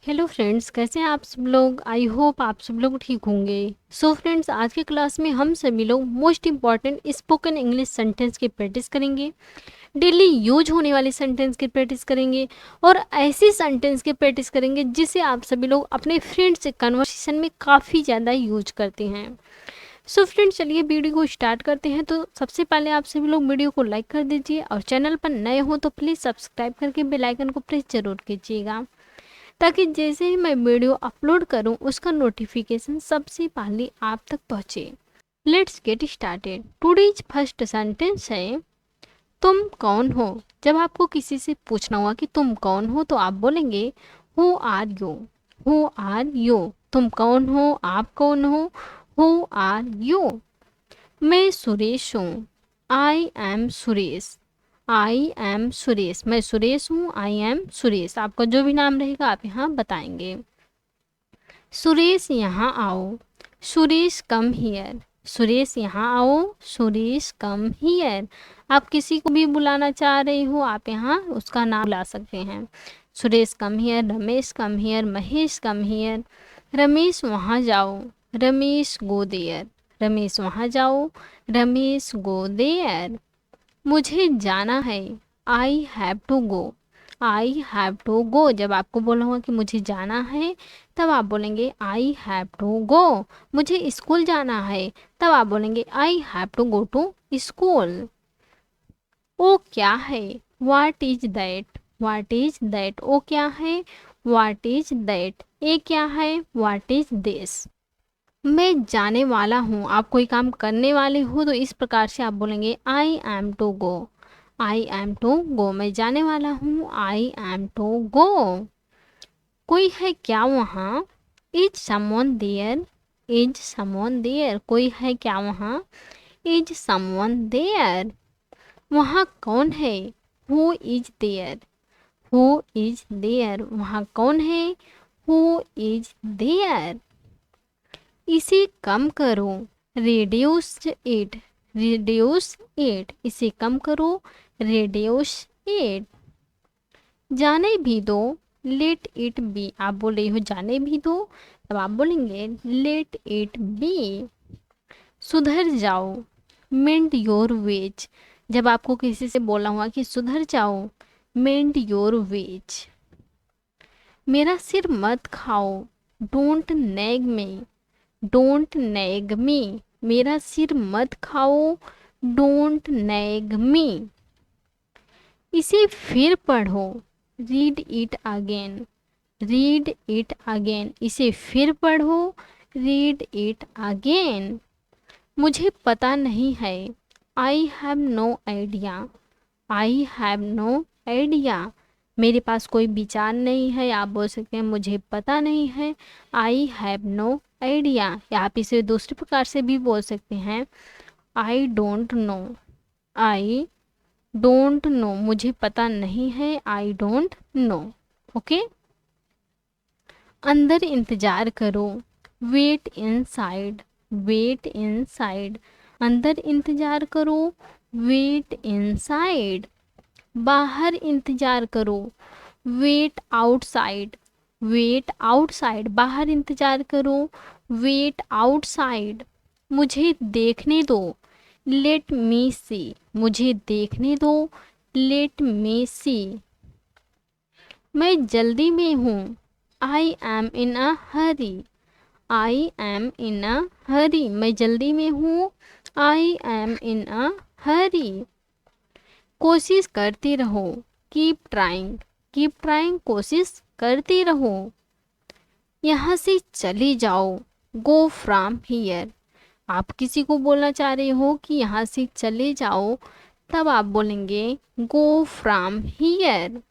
Hello friends, कैसे हैं आप सब लोग। आई होप आप सब लोग ठीक होंगे। सो फ्रेंड्स, आज के क्लास में हम सभी लोग most important spoken English sentence की प्रैक्टिस करेंगे। डेली यूज होने वाले सेंटेंस की प्रैक्टिस करेंगे और ऐसी सेंटेंस की प्रैक्टिस करेंगे जिसे आप सभी लोग अपने फ्रेंड्स से कन्वर्सेशन में काफ़ी ज़्यादा यूज करते हैं। सो फ्रेंड्स, चलिए वीडियो को स्टार्ट करते हैं। तो सबसे पहले आप सभी लोग वीडियो को लाइक कर दीजिए और चैनल पर नए हो तो प्लीज़ सब्सक्राइब करके बेल आइकन को प्रेस जरूर कीजिएगा, ताकि जैसे ही मैं वीडियो अपलोड करूं उसका नोटिफिकेशन सबसे पहले आप तक पहुंचे। Let's get started. Today's first sentence है तुम कौन हो। जब आपको किसी से पूछना हुआ कि तुम कौन हो तो आप बोलेंगे who are you. Who are you. तुम कौन हो, आप कौन हो। Who are you. मैं सुरेश हूँ। I am Suresh. I am Suresh. मैं सुरेश हूँ। I am Suresh. आपका जो भी नाम रहेगा आप यहाँ बताएंगे। सुरेश यहाँ आओ। Suresh come here. सुरेश यहाँ आओ। Suresh come here. आप किसी को भी बुलाना चाह रहे हो आप यहाँ उसका नाम बुला सकते हैं। Suresh come here, Ramesh come here, Mahesh come here. Ramesh वहाँ जाओ। Ramesh go there. रमेश वहाँ जाओ। Ramesh go there. मुझे जाना है। I have to go. I have to go. जब आपको बोला होगा कि मुझे जाना है तब आप बोलेंगे आई हैव टू गो। मुझे स्कूल जाना है तब आप बोलेंगे I have to go to school. वो क्या है। What is that. What is that. वो क्या है। What is that. ये क्या है। What is this. मैं जाने वाला हूँ। आप कोई काम करने वाले हो तो इस प्रकार से आप बोलेंगे I am to go. I am to go. मैं जाने वाला हूँ। I am to go. कोई है क्या वहाँ। Is someone there. Is someone there. कोई है क्या वहाँ। Is someone there. वहाँ कौन है। Who is there. Who is there. वहाँ कौन है। Who is there. इसे कम करो। Reduce it. Reduce it. इसे कम करो। Reduce it. जाने भी दो। Let it B. आप बोल रही हो जाने भी दो तब आप बोलेंगे लेट इट बी। सुधर जाओ। मेंट योर वेज। जब आपको किसी से बोला हुआ कि सुधर जाओ, मेंट योर वेज। मेरा सिर मत खाओ। Don't nag me. Don't nag me. मेरा सिर मत खाओ। Don't nag me. इसे फिर पढ़ो। Read it again. Read it again. इसे फिर पढ़ो। Read it again. मुझे पता नहीं है। I have no idea. I have no idea. मेरे पास कोई विचार नहीं है। आप बोल सकते हैं मुझे पता नहीं है। I have no idea. या आप इसे दूसरे प्रकार से भी बोल सकते हैं I don't know. I don't know. मुझे पता नहीं है। I don't know. ओके। अंदर इंतजार करो। Wait inside. Wait inside. अंदर इंतजार करो। Wait inside. बाहर इंतजार करो। Wait outside. Wait outside. बाहर इंतजार करो। Wait outside. मुझे देखने दो। Let me see. मुझे देखने दो। Let me see. मैं जल्दी में हूँ। I am in a hurry. I am in a hurry. मैं जल्दी में हूँ। आई एम इन अ हरी। कोशिश करते रहो। Keep trying. Keep trying. कोशिश करते रहो। यहाँ से चले जाओ। Go from here. आप किसी को बोलना चाह रहे हो कि यहाँ से चले जाओ तब आप बोलेंगे गो फ्रॉम हियर।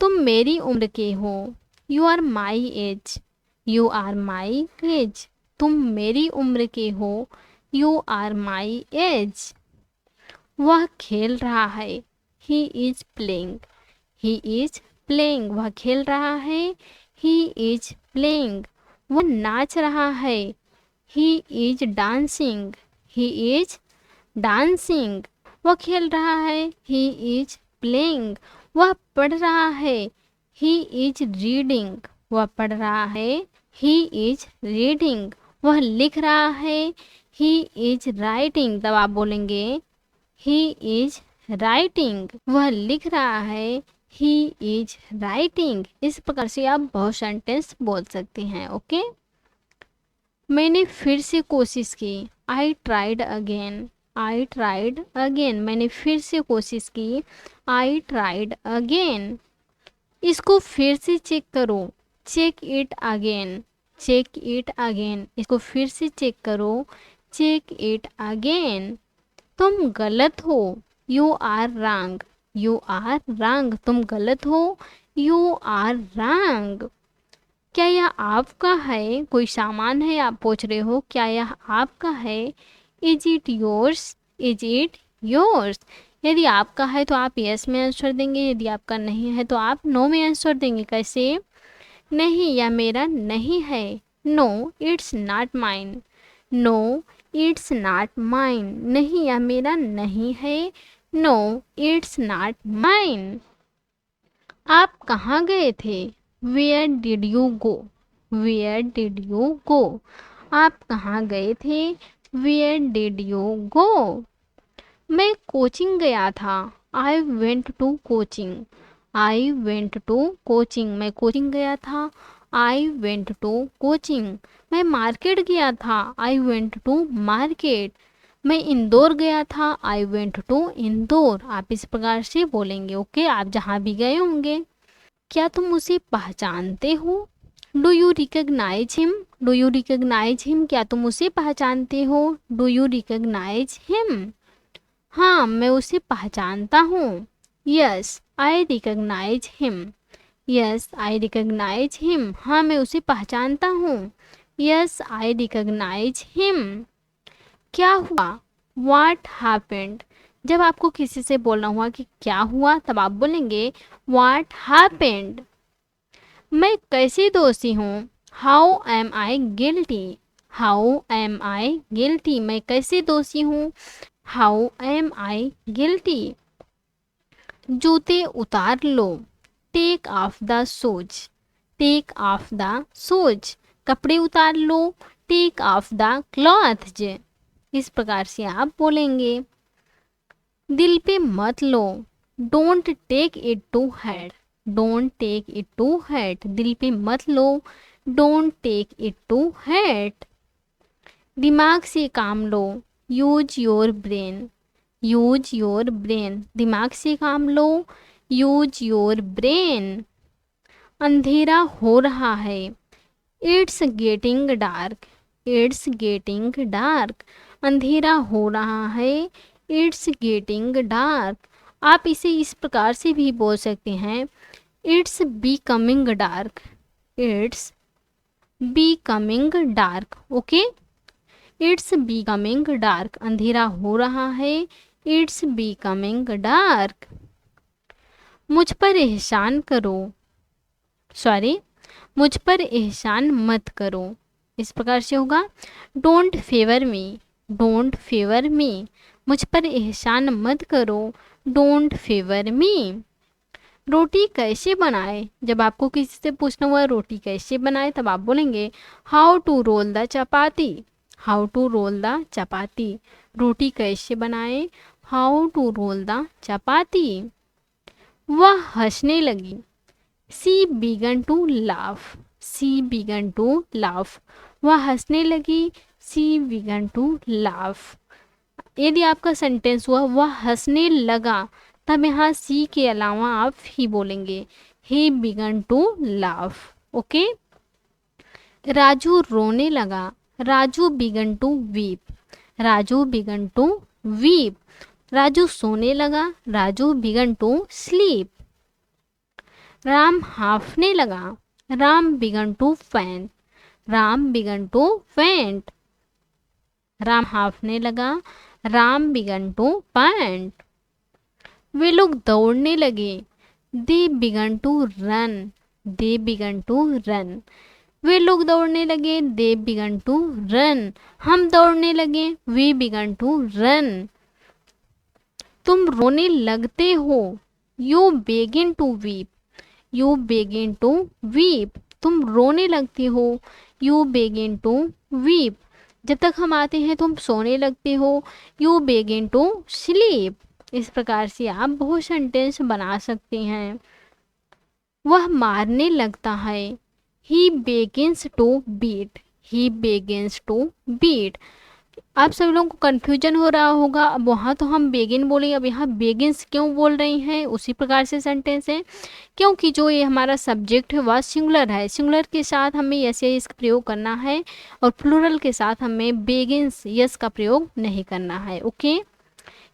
तुम मेरी उम्र के हो। You are my age. You are my age. तुम मेरी उम्र के हो। You are my age. वह खेल रहा है। He is playing. He is playing. वह खेल रहा है। He is playing. वह नाच रहा है। He is dancing. He is dancing. वह खेल रहा है। He is playing. वह पढ़ रहा है। He is reading. वह पढ़ रहा है। ही इज रीडिंग, वह लिख रहा है। ही इज राइटिंग, तब आप बोलेंगे ही इज राइटिंग, वह लिख रहा है। He is writing. इस प्रकार से आप बहुत सेंटेंस बोल सकते हैं। ओके, मैंने फिर से कोशिश की। I tried again, I tried again, मैंने फिर से कोशिश की। I tried again. इसको फिर से चेक करो। Check it again, check it again, इसको फिर से चेक करो। Check it again. तुम गलत हो। You are wrong, you are wrong, तुम गलत हो। You are wrong. क्या यह आपका है? कोई सामान है, आप पूछ रहे हो क्या यह आपका है। Is it yours, is it yours. यदि आपका है तो आप यस में आंसर देंगे, यदि आपका नहीं है तो आप नो में आंसर देंगे। कैसे? नहीं, यह मेरा नहीं है। No it's not mine, no it's not mine, नहीं यह मेरा नहीं है। No it's not mine. आप कहाँ गए थे? Where did you go, where did you go, आप कहाँ गए थे? Where did you go. मैं कोचिंग गया था। I went to coaching, I went to coaching, मैं कोचिंग गया था। I went to coaching. मैं मार्केट गया था। I went to market. मैं इंदौर गया था। I went to Indore. आप इस प्रकार से बोलेंगे। ओके, आप जहाँ भी गए होंगे। क्या तुम उसे पहचानते हो? Do you recognise him, do you recognise him, क्या तुम उसे पहचानते हो? Do you recognise him. हाँ, मैं उसे पहचानता हूँ। Yes I recognise him, yes I recognise him, हाँ मैं उसे पहचानता हूँ। Yes I recognise him. क्या हुआ? What happened। जब आपको किसी से बोलना हुआ कि क्या हुआ, तब आप बोलेंगे What happened। मैं कैसी दोषी हूँ? How am I guilty, How am I guilty, मैं कैसे दोषी हूँ? How am I guilty। जूते उतार लो। Take off the shoes, Take off the shoes, कपड़े उतार लो। Take off the clothes। इस प्रकार से आप बोलेंगे। दिल पे मत लो। Don't take it to head, don't take it to head, दिल पे मत लो। Don't take it to head. दिमाग से काम लो। Use your brain, use your brain, दिमाग से काम लो। Use your brain. अंधेरा हो रहा है। It's getting dark, it's getting dark, अंधेरा हो रहा है। It's getting dark. आप इसे इस प्रकार से भी बोल सकते हैं। It's becoming dark, it's becoming dark. Okay, it's becoming dark, अंधेरा हो रहा है। It's becoming dark. मुझ पर एहसान करो, सॉरी, मुझ पर एहसान मत करो। इस प्रकार से होगा। Don't favour me, don't favour me, मुझ पर एहसान मत करो। डोंट फेवर मी। रोटी कैसे बनाए? जब आपको किसी से पूछना हुआ रोटी कैसे बनाए, तब आप बोलेंगे how to roll the chapati, how to roll the chapati, रोटी कैसे बनाए? How to roll the chapati. वह हंसने लगी। She began to laugh, she began to laugh, वह हंसने लगी। She began to laugh। यदि आपका सेंटेंस हुआ वह हंसने लगा, तब यहाँ सी के अलावा आप ही बोलेंगे। He began to laugh। Okay, Raju रोने लगा। Raju began to weep, Raju began to weep। Raju सोने लगा। Raju began to sleep। Ram हांफने लगा। Ram began to pant, Ram began to pant, Ram हांफने लगा। Ram began to pant. वे लोग दौड़ने लगे। They began to run, they began to run, वे लोग दौड़ने लगे। दे बिगन टू रन, हम दौड़ने लगे। We began to run. तुम रोने लगते हो। You begin to weep, you begin to weep, तुम रोने लगती हो, यू बिगिन टू वीप। जब तक हम आते हैं तुम सोने लगते हो, यू बिगिन टू स्लीप। इस प्रकार से आप बहुत सेंटेंस बना सकते हैं। वह मारने लगता है, he begins to beat, he begins to beat. आप सभी लोगों को कन्फ्यूजन हो रहा होगा, अब वहाँ तो हम बेगिन बोले, अब यहाँ बेगिंस क्यों बोल रही हैं। उसी प्रकार से सेंटेंस है, क्योंकि जो ये हमारा सब्जेक्ट है वह सिंगुलर है, सिंगुलर के साथ हमें यस यस का प्रयोग करना है और प्लूरल के साथ हमें बेगिंस यस का प्रयोग नहीं करना है। Okay,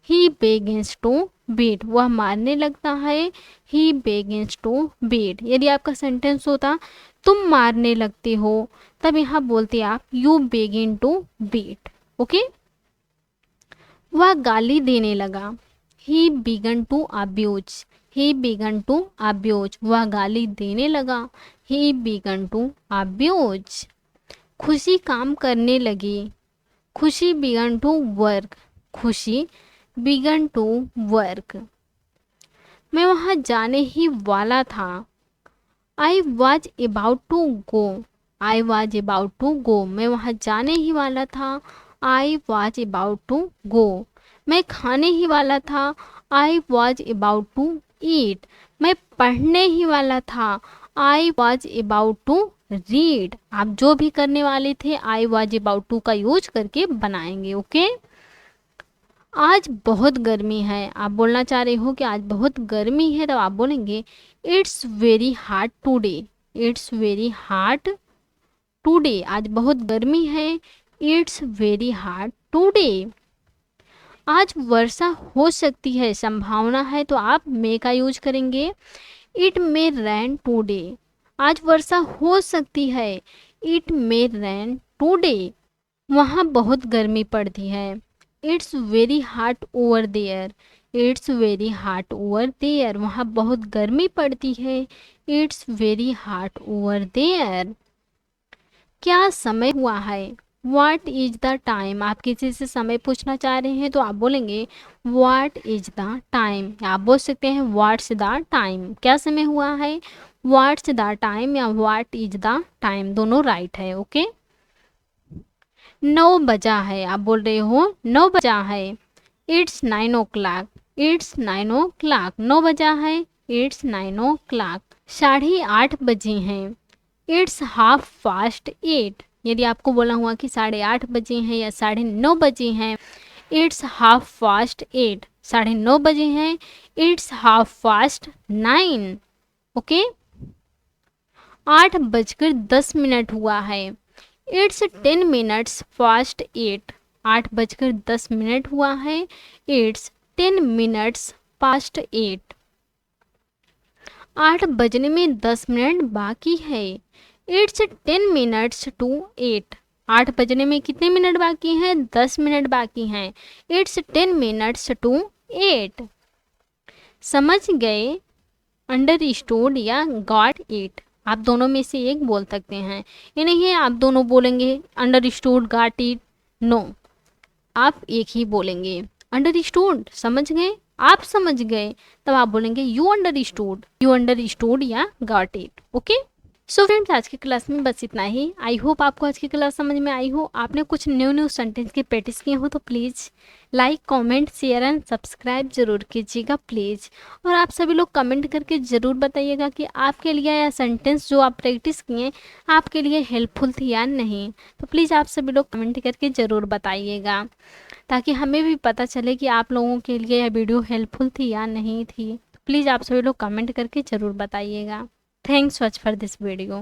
he begins to beat, वह मारने लगता है, ही बेगिंस टू बीट। यदि आपका सेंटेंस होता तुम मारने लगते हो, तब यहाँ बोलते आप you begin to beat. Okay, वह गाली देने लगा, he began to abuse, he began to abuse. वह गाली देने लगा, ही बिगन टू अब्यूज। खुशी काम करने लगी, Khushi began to work, Khushi began to work. मैं वहाँ जाने ही वाला था, I was about to go, I was about to go. मैं वहाँ जाने ही वाला था, I was about to go. मैं खाने ही वाला था, I was about to eat. मैं पढ़ने ही वाला था, I was about to read. आप जो भी करने वाले थे आई वॉज अबाउट टू का यूज करके बनाएंगे। ओके, आज बहुत गर्मी है, आप बोलना चाह रहे हो कि आज बहुत गर्मी है, तो आप बोलेंगे it's very hot today, it's very hot today. आज बहुत गर्मी है, इट्स वेरी हॉट टूडे। आज वर्षा हो सकती है, संभावना है, तो आप मे का यूज करेंगे, इट मे रैन टूडे। आज वर्षा हो सकती है, इट मे रैन टूडे। वहाँ बहुत गर्मी पड़ती है, it's very hot over there, it's very hot over there. वहाँ बहुत गर्मी पड़ती है, it's very hot over there. क्या समय हुआ है, व्हाट इज द टाइम। आप किसी से समय पूछना चाह रहे हैं तो आप बोलेंगे व्हाट इज द टाइम। आप बोल सकते हैं व्हाट्स द टाइम, क्या समय हुआ है, व्हाट्स द टाइम या व्हाट इज द टाइम, दोनों राइट है। ओके, 9 बजा है, आप बोल रहे हो 9 बजा है, इट्स 9 o'clock, इट्स 9 o'clock। 9 बजा है, इट्स 9 o'clock। 8:30 बजे हैं, इट्स 8:30। यदि आपको बोला हुआ कि 8:30 बजे हैं या 9:30 बजे हैं, इट्स 8:30। 9:30 बजे हैं, इट्स 9:30। ओके, 8:10 हुआ है, इट्स 10 minutes past 8। 8:10 हुआ है, इट्स 10 minutes past 8। 8 बजने में 10 मिनट बाकी है, इट्स 10 minutes to 8। 8 बजने में कितने मिनट बाकी हैं, 10 मिनट बाकी हैं, इट्स 10 minutes to 8। समझ गए, अंडरस्टूड या गॉट इट, आप दोनों में से एक बोल सकते हैं। ये नहीं है आप दोनों बोलेंगे अंडरस्टूड गॉट इट, नो, आप एक ही बोलेंगे। अंडरस्टूड समझ गए, आप समझ गए, तब आप बोलेंगे यू अंडरस्टूड या got it. Okay, so friends आज की क्लास में बस इतना ही। आई होप आपको आज की क्लास समझ में आई हो, आपने कुछ न्यू सेंटेंस की प्रैक्टिस किए हो तो please like comment share and subscribe जरूर कीजिएगा प्लीज़। और आप सभी लोग कमेंट करके ज़रूर बताइएगा कि आपके लिए यह सेंटेंस जो आप प्रैक्टिस किए आपके लिए हेल्पफुल थी या नहीं। तो प्लीज़ आप सभी लोग कमेंट करके ज़रूर बताइएगा, ताकि हमें भी पता चले कि आप लोगों के लिए यह वीडियो हेल्पफुल थी या नहीं थी। तो प्लीज़ आप सभी लोग कमेंट करके ज़रूर बताइएगा। Thanks so much for this video.